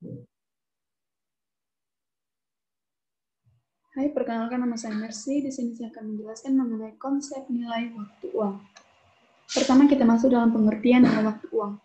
Hai, perkenalkan nama saya Mercy. Di sini saya akan menjelaskan mengenai konsep nilai waktu uang. Pertama kita masuk dalam pengertian nilai waktu uang.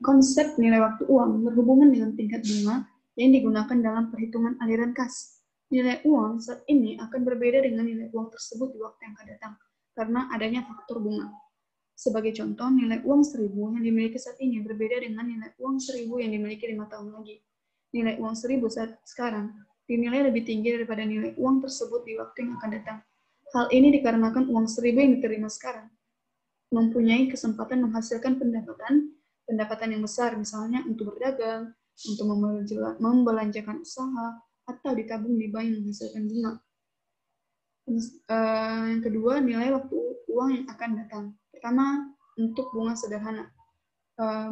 Konsep nilai waktu uang berhubungan dengan tingkat bunga yang digunakan dalam perhitungan aliran kas. Nilai uang saat ini akan berbeda dengan nilai uang tersebut di waktu yang akan datang, karena adanya faktor bunga. Sebagai contoh, nilai uang 1.000 yang dimiliki saat ini berbeda dengan nilai uang 1.000 yang dimiliki 5 tahun lagi. Nilai uang 1.000 saat sekarang dinilai lebih tinggi daripada nilai uang tersebut di waktu yang akan datang. Hal ini dikarenakan uang 1.000 yang diterima sekarang mempunyai kesempatan menghasilkan pendapatan yang besar, misalnya untuk berdagang, untuk membelanjakan usaha, atau ditabung di bank yang menghasilkan bunga. Yang kedua, nilai waktu uang yang akan datang. Pertama, untuk bunga sederhana.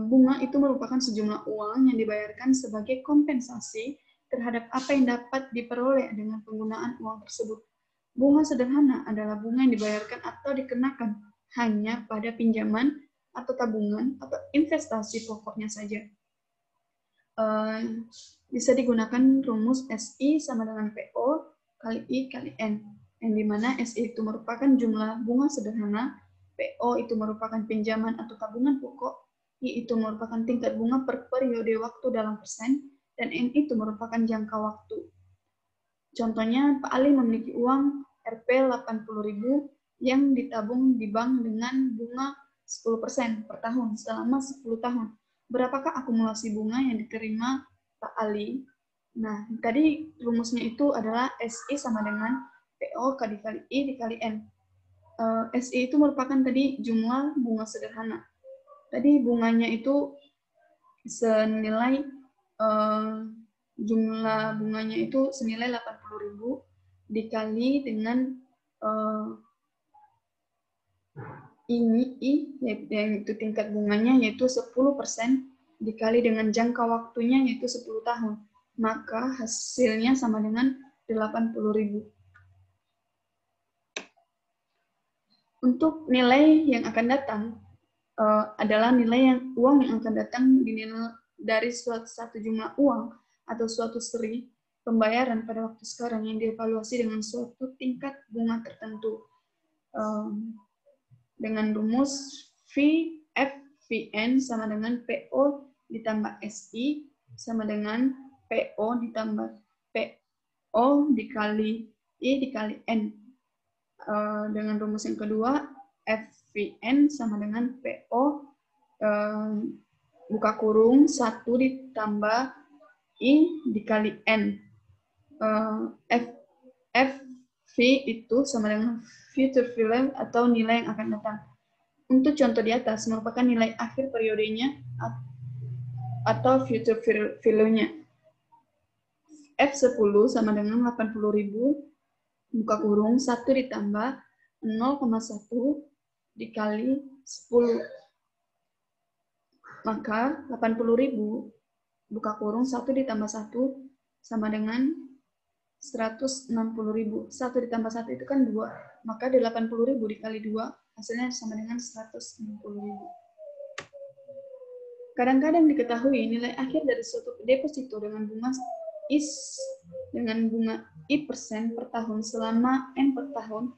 Bunga itu merupakan sejumlah uang yang dibayarkan sebagai kompensasi terhadap apa yang dapat diperoleh dengan penggunaan uang tersebut. Bunga sederhana adalah bunga yang dibayarkan atau dikenakan hanya pada pinjaman atau tabungan atau investasi pokoknya saja. Bisa digunakan rumus SI sama dengan PO kali I kali N, yang dimana SI itu merupakan jumlah bunga sederhana, PO itu merupakan pinjaman atau tabungan pokok, I itu merupakan tingkat bunga per periode waktu dalam persen, dan N itu merupakan jangka waktu. Contohnya, Pak Ali memiliki uang Rp 80.000 yang ditabung di bank dengan bunga 10% per tahun selama 10 tahun. Berapakah akumulasi bunga yang diterima Pak Ali? Nah, tadi rumusnya itu adalah SI sama dengan PO kali I dikali N. SI itu merupakan tadi jumlah bunga sederhana. Tadi bunganya itu senilai jumlah bunganya itu senilai 80.000 dikali dengan I yang itu tingkat bunganya yaitu 10% dikali dengan jangka waktunya yaitu 10 tahun. Maka hasilnya sama dengan 80.000. Untuk nilai yang akan datang adalah nilai uang yang akan datang dinilai dari suatu jumlah uang atau suatu seri pembayaran pada waktu sekarang yang dievaluasi dengan suatu tingkat bunga tertentu dengan rumus VFVN sama dengan PO ditambah SI sama dengan PO ditambah PO dikali I dikali N. Dengan rumus yang kedua, FVN sama dengan PO buka kurung 1 ditambah I dikali N. FV itu sama dengan future value atau nilai yang akan datang. Untuk contoh di atas merupakan nilai akhir periodenya atau future value-nya. F10 sama dengan 80.000 buka kurung 1 ditambah 0,1 dikali 10. Maka 80.000 buka kurung 1 ditambah 1 sama dengan 160.000. 1 ditambah 1 itu kan 2. Maka 80.000 dikali 2 hasilnya sama dengan 160.000. Kadang-kadang diketahui nilai akhir dari suatu deposito dengan bunga I% per tahun selama N per tahun,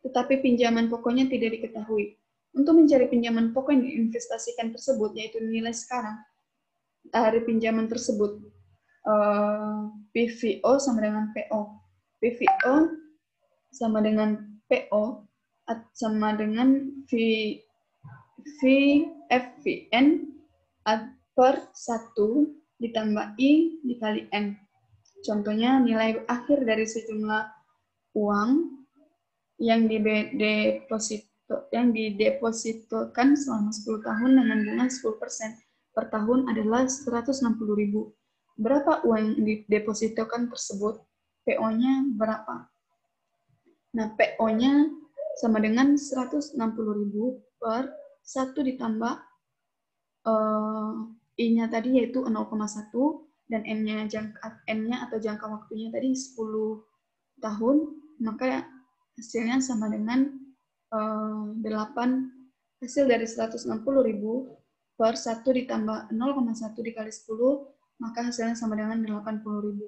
tetapi pinjaman pokoknya tidak diketahui. Untuk mencari pinjaman pokok yang diinvestasikan tersebut, yaitu nilai sekarang dari pinjaman tersebut, PVO sama dengan PO. PVO sama dengan PO sama dengan VFVN per 1 ditambah I dikali N. Contohnya, nilai akhir dari sejumlah uang yang didepositokan selama 10 tahun dengan bunga 10% per tahun adalah 160.000. Berapa uang yang didepositokan tersebut? PO-nya berapa? Nah, PO-nya sama dengan 160.000 per 1 ditambah I-nya tadi yaitu 0,1 dan N-nya atau jangka waktunya tadi 10 tahun, maka hasilnya sama dengan 8. Hasil dari 160.000 per 1 ditambah 0,1 dikali 10, maka hasilnya sama dengan 80.000.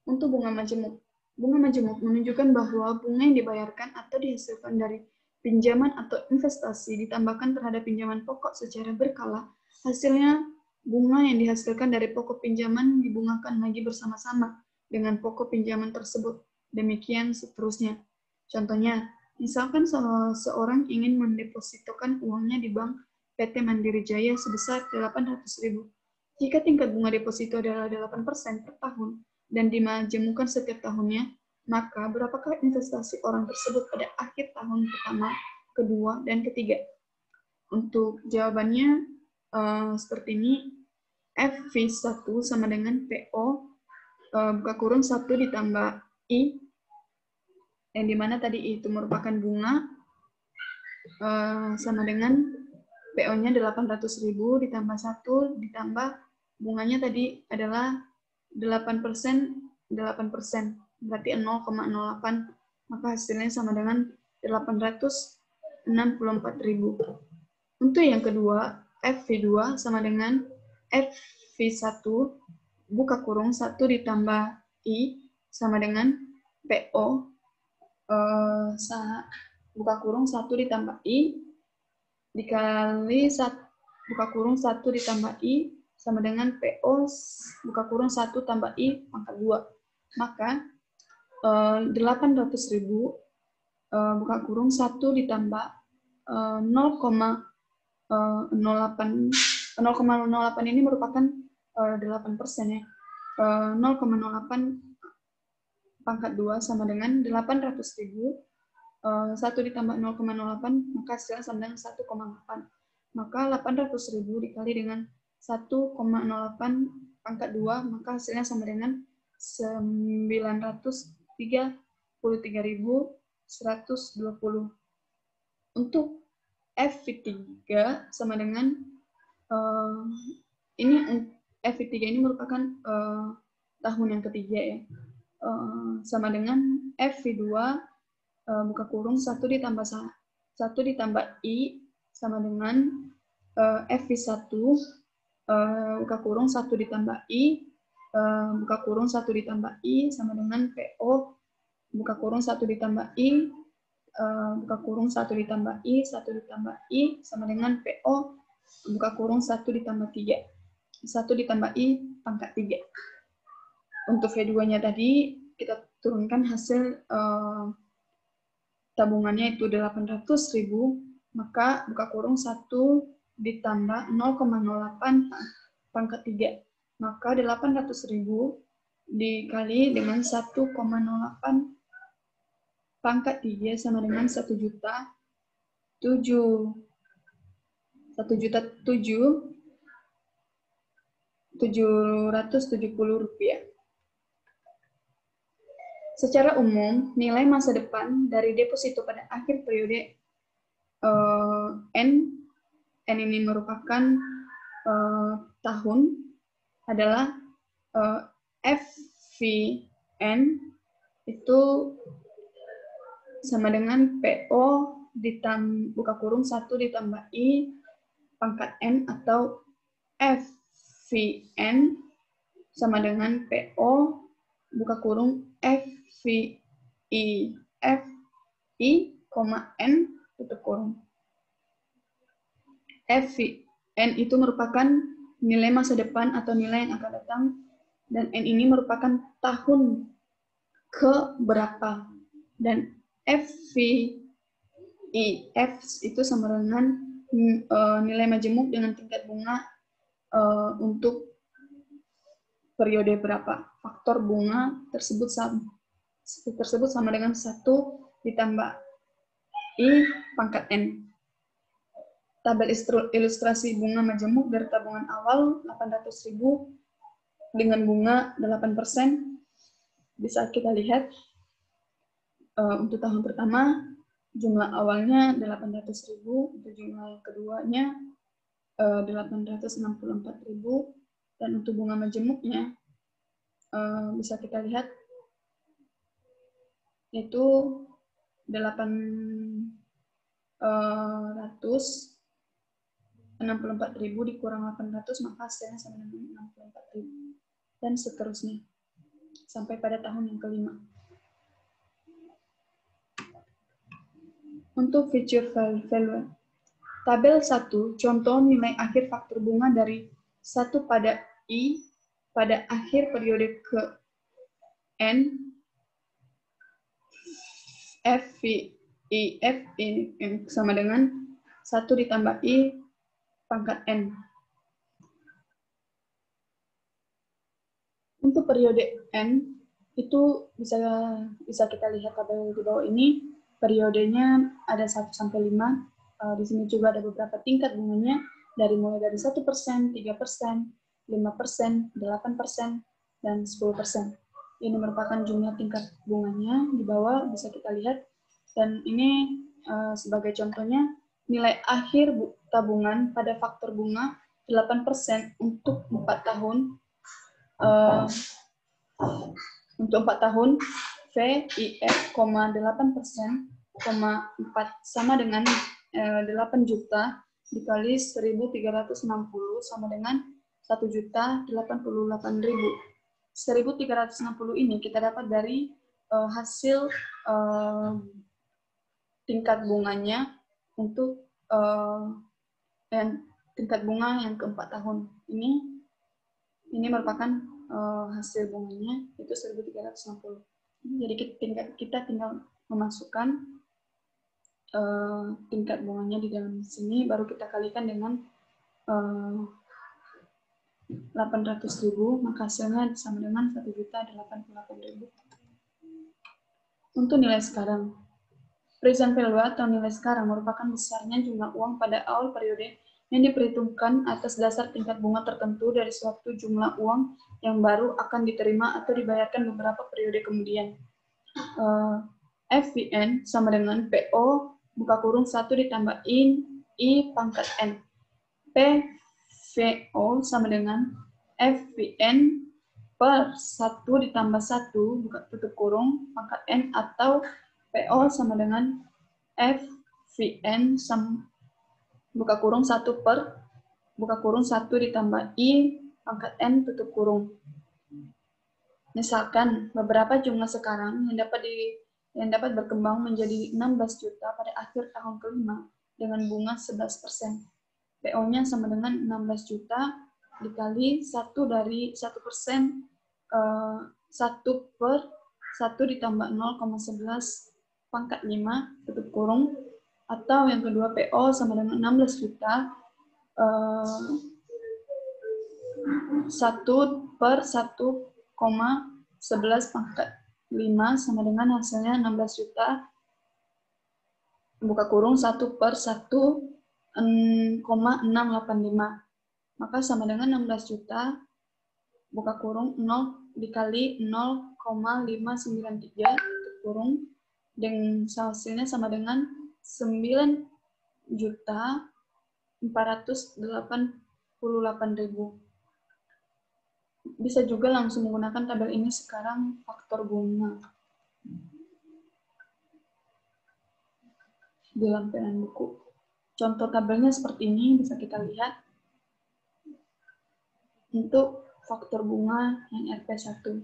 Untuk bunga majemuk. Bunga majemuk menunjukkan bahwa bunga yang dibayarkan atau dihasilkan dari pinjaman atau investasi ditambahkan terhadap pinjaman pokok secara berkala. Hasilnya, bunga yang dihasilkan dari pokok pinjaman dibungakan lagi bersama-sama dengan pokok pinjaman tersebut. Demikian seterusnya. Contohnya, misalkan seorang ingin mendepositokan uangnya di bank PT Mandiri Jaya sebesar 800.000. Jika tingkat bunga deposito adalah 8% per tahun dan dimajemukkan setiap tahunnya, maka berapakah investasi orang tersebut pada akhir tahun pertama, kedua, dan ketiga? Untuk jawabannya seperti ini, FV1 sama dengan PO buka kurung 1 ditambah I, yang dimana tadi I itu merupakan bunga, sama dengan PO-nya 800.000 ditambah 1 ditambah bunganya tadi adalah 8%, berarti 0,08, maka hasilnya sama dengan 864.000. Untuk yang kedua, FV2 sama dengan FV1 buka kurung 1 ditambah I sama dengan PO buka kurung 1 ditambah I dikali buka kurung 1 ditambah I sama dengan PO buka kurung 1 tambah I pangkat 2. Maka 800.000 buka kurung 1 ditambah 0,08 ini merupakan 8% ya. 0,08 pangkat 2 sama dengan 800.000 1 ditambah 0,08 maka hasilnya sama dengan 1,8. Maka 800.000 dikali dengan 1,08 pangkat 2 maka hasilnya sama dengan 933.120. Untuk FV3 sama dengan FV3 ini merupakan tahun yang ketiga ya. Sama dengan FV2 buka kurung 1 ditambah I sama dengan FV1 buka kurung 1 ditambah I buka kurung 1 ditambah I sama dengan PO buka kurung 1 ditambah I buka kurung 1 ditambah I 1 ditambah I sama dengan PO buka kurung 1 ditambah 3 1 ditambah I pangkat 3. Untuk V2-nya tadi kita turunkan hasil tabungannya itu 800.000, maka buka kurung 1 ditambah 0,08 pangkat 3. Maka 800.000 dikali dengan 1,08 pangkat 3 sama dengan 1.770.000 rupiah. Secara umum, nilai masa depan dari deposito pada akhir periode N ini merupakan tahun adalah FVN itu sama dengan PO buka kurung 1 ditambah I pangkat N atau FVN sama dengan PO buka kurung FI, N tutup kurung. N itu merupakan nilai masa depan atau nilai yang akan datang, dan N ini merupakan tahun ke berapa. Dan F itu sama dengan nilai majemuk dengan tingkat bunga untuk periode berapa. Faktor bunga tersebut sama dengan 1 ditambah I pangkat N. Tabel ilustrasi bunga majemuk dari tabungan awal 800.000 dengan bunga 8%. Bisa kita lihat untuk tahun pertama jumlah awalnya 800.000, untuk jumlah keduanya 864.000, dan untuk bunga majemuknya bisa kita lihat itu 864.000 64.000 dikurang 800, maka hasilnya sama dengan 64.000. Dan seterusnya. Sampai pada tahun yang kelima. Untuk feature value. Tabel 1, contoh nilai akhir faktor bunga dari 1 pada I pada akhir periode ke N, F, I, F, N sama dengan 1 ditambah I pangkat N. Untuk periode N, itu bisa kita lihat tabel di bawah ini, periodenya ada 1 sampai 5. Di sini juga ada beberapa tingkat bunganya, mulai dari 1%, 3%, 5%, 8%, dan 10%. Ini merupakan jumlah tingkat bunganya di bawah, bisa kita lihat. Dan ini sebagai contohnya, nilai akhir tabungan pada faktor bunga 8% untuk 4 tahun. Untuk 4 tahun, VIF, 8%, 4 sama dengan 8 juta dikali 1.360 sama dengan 1.088.000. 1.360 ini kita dapat dari hasil tingkat bunganya untuk tingkat bunga yang ke-4 tahun. Ini merupakan hasil bunganya itu 1.360. Jadi kita tinggal memasukkan tingkat bunganya di dalam sini, baru kita kalikan dengan 800.000, maka hasilnya sama dengan 1.088.000. Untuk nilai sekarang, present value atau nilai sekarang merupakan besarnya jumlah uang pada awal periode yang diperhitungkan atas dasar tingkat bunga tertentu dari suatu jumlah uang yang baru akan diterima atau dibayarkan beberapa periode kemudian. FVN sama dengan PO buka kurung 1 ditambah I pangkat N. PVO sama dengan FVN per 1 ditambah 1 buka tutup kurung pangkat N, atau PO sama dengan FVN buka kurung 1 per buka kurung 1 ditambah I pangkat N tutup kurung. Misalkan beberapa jumlah sekarang yang dapat berkembang menjadi 16 juta pada akhir tahun kelima dengan bunga 11%. PO-nya sama dengan 16 juta dikali 1 dari 1%, 1 per 1 ditambah 0,11 pangkat 5 tutup kurung, atau yang kedua PO sama dengan 16 juta 1 per 1,11 pangkat 5 sama dengan hasilnya 16 juta buka kurung 1 per 1,685, maka sama dengan 16 juta buka kurung 0 dikali 0,593 tutup kurung, dan hasilnya sama dengan 9.488.000. Bisa juga langsung menggunakan tabel ini sekarang faktor bunga di lampiran buku. Contoh tabelnya seperti ini, bisa kita lihat. Untuk faktor bunga yang RP1.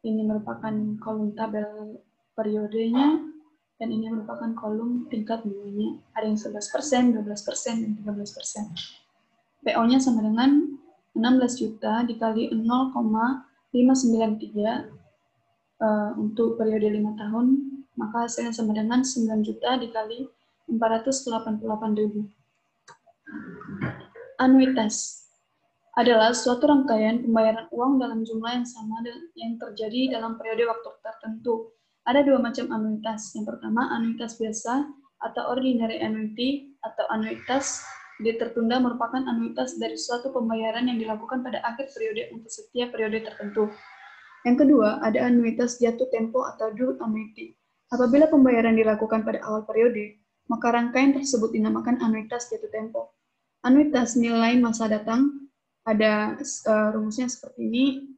Ini merupakan kolom tabel periodenya, dan ini merupakan kolom tingkat bunganya. Ada yang 11%, 12%, dan 13%. PO-nya sama dengan 16 juta dikali 0,593 untuk periode 5 tahun, maka hasilnya sama dengan 9 juta dikali 488.000. Anuitas adalah suatu rangkaian pembayaran uang dalam jumlah yang sama yang terjadi dalam periode waktu tertentu. Ada 2 macam anuitas. Yang pertama, anuitas biasa atau ordinary annuity, atau anuitas tertunda merupakan anuitas dari suatu pembayaran yang dilakukan pada akhir periode untuk setiap periode tertentu. Yang kedua, ada anuitas jatuh tempo atau due annuity. Apabila pembayaran dilakukan pada awal periode, maka rangkaian tersebut dinamakan anuitas jatuh tempo. Anuitas nilai masa datang, ada rumusnya seperti ini,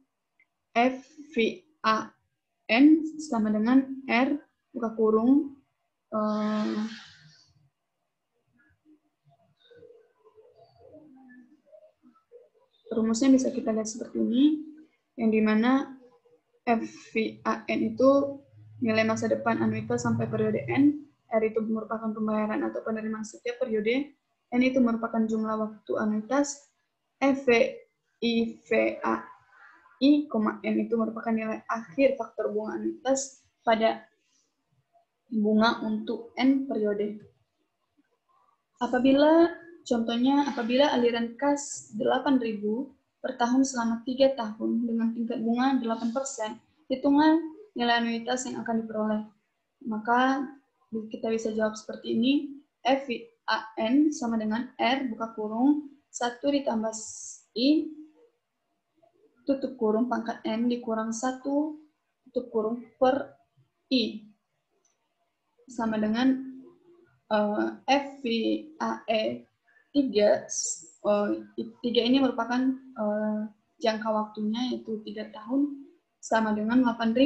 FVAN sama dengan R buka kurung Rumusnya bisa kita lihat seperti ini, yang dimana FVAN itu nilai masa depan anuitas sampai periode N, R itu merupakan pembayaran atau penerimaan setiap periode, N itu merupakan jumlah waktu anuitas, N itu merupakan nilai akhir faktor bunga anuitas pada bunga untuk N periode. Contohnya, apabila aliran kas 8.000 per tahun selama 3 tahun dengan tingkat bunga 8%, hitungan nilai anuitas yang akan diperoleh. Maka kita bisa jawab seperti ini, FVAN sama dengan R buka kurung 1 ditambah I tutup kurung pangkat N dikurang 1 tutup kurung per I sama dengan FVAE 3 ini merupakan jangka waktunya yaitu 3 tahun sama dengan 8.000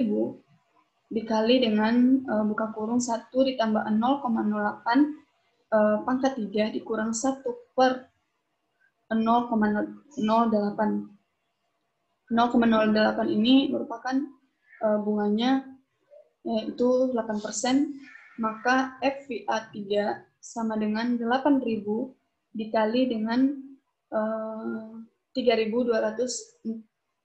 dikali dengan buka kurung 1 ditambah 0,08 pangkat 3 dikurang 1 per 0,08. 0,08 ini merupakan bunganya yaitu 8%, maka FVA 3 sama dengan 8.000 dikali dengan 3.246.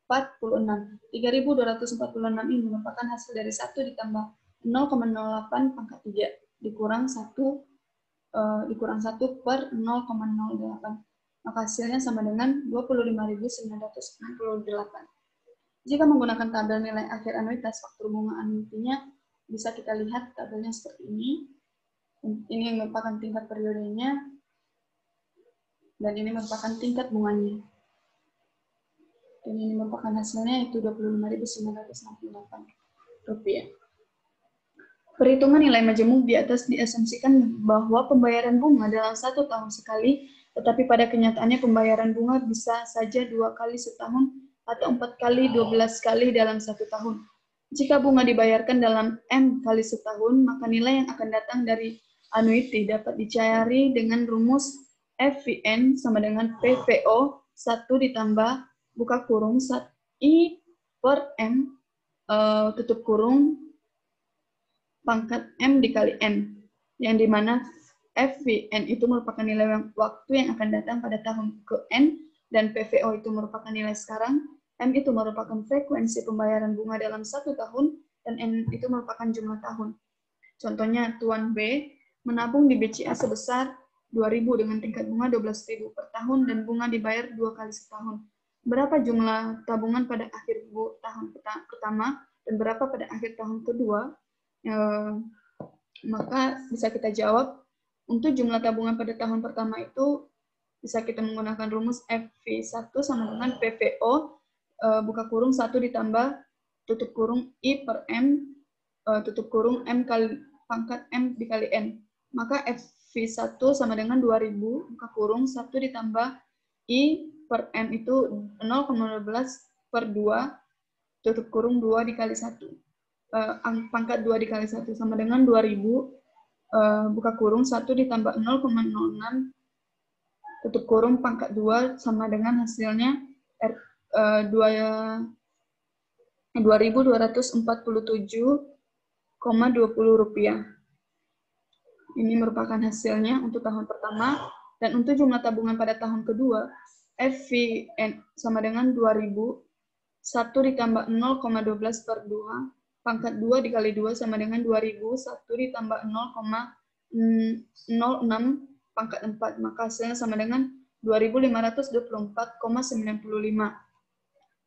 3.246 ini merupakan hasil dari 1 ditambah 0,08 pangkat 3 dikurang 1 per 0,08. Maka hasilnya sama dengan 25.968. Jika menggunakan tabel nilai akhir anuitas, faktor bunga anuitinya bisa kita lihat tabelnya seperti ini. Ini yang merupakan tingkat periodenya, dan ini merupakan tingkat bunganya. Dan ini merupakan hasilnya yaitu Rp25.968. Perhitungan nilai majemuk di atas diasumsikan bahwa pembayaran bunga dalam 1 tahun sekali, tetapi pada kenyataannya pembayaran bunga bisa saja 2 kali setahun atau 4 kali 12 kali dalam 1 tahun. Jika bunga dibayarkan dalam M kali setahun, maka nilai yang akan datang dari anuiti dapat dicari dengan rumus FVN sama dengan PVO 1 ditambah buka kurung I per M tutup kurung pangkat M dikali N, yang dimana FVN itu merupakan nilai waktu yang akan datang pada tahun ke N, dan PVO itu merupakan nilai sekarang, M itu merupakan frekuensi pembayaran bunga dalam 1 tahun, dan N itu merupakan jumlah tahun. Contohnya, Tuan B menabung di BCA sebesar 2.000 dengan tingkat bunga 12.000 per tahun dan bunga dibayar 2 kali setahun. Berapa jumlah tabungan pada akhir tahun pertama dan berapa pada akhir tahun kedua? Maka bisa kita jawab, untuk jumlah tabungan pada tahun pertama itu bisa kita menggunakan rumus FV1 sama dengan PVO buka kurung 1 ditambah tutup kurung I per M tutup kurung M kali pangkat M dikali N. Maka FV1 sama dengan 2.000 buka kurung 1 ditambah I per M itu 0,12 per 2 tutup kurung 2 dikali 1. Pangkat 2 dikali 1 sama dengan 2.000 buka kurung 1 ditambah 0,06 tutup kurung pangkat 2 sama dengan hasilnya 2.247,20 rupiah. Ini merupakan hasilnya untuk tahun pertama, dan untuk jumlah tabungan pada tahun kedua, FVN sama dengan 2.000, 1 ditambah 0,12 per 2, pangkat 2 dikali 2 sama dengan 2.000, 1 ditambah 0,06 pangkat 4, maka hasilnya sama dengan 2.524,95.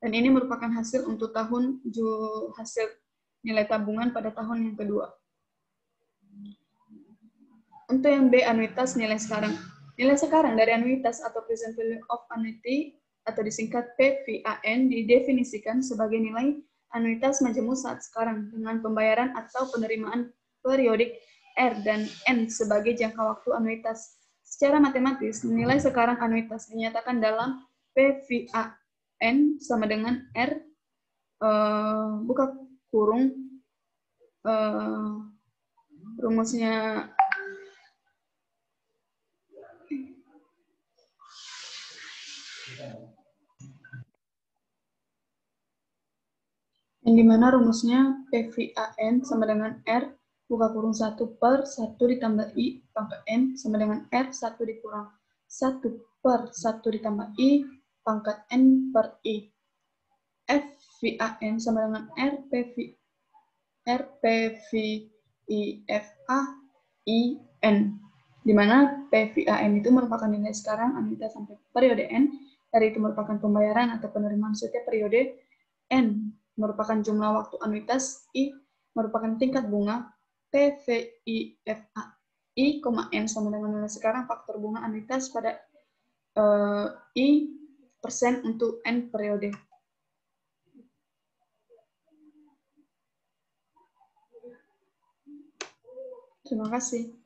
Dan ini merupakan hasil untuk hasil nilai tabungan pada tahun yang kedua. Untuk yang B, anuitas nilai sekarang. Nilai sekarang dari anuitas atau present value of annuity atau disingkat PVAN didefinisikan sebagai nilai anuitas majemuk saat sekarang dengan pembayaran atau penerimaan periodik R dan N sebagai jangka waktu anuitas. Secara matematis, nilai sekarang anuitas dinyatakan dalam PVAN sama dengan R buka kurung rumusnya yang dimana rumusnya PVAN sama dengan R buka kurung 1 per 1 ditambah I pangkat N sama dengan R 1 dikurang 1 per 1 ditambah I pangkat N per I. FVAN sama dengan RPVIFAIN, di mana PVAN itu merupakan nilai sekarang anuitas sampai periode N, R itu merupakan pembayaran atau penerimaan setiap periode, N merupakan jumlah waktu anuitas, I merupakan tingkat bunga, PVIFAI, N sama dengan nilai sekarang faktor bunga anuitas pada I persen untuk N periode. Terima kasih.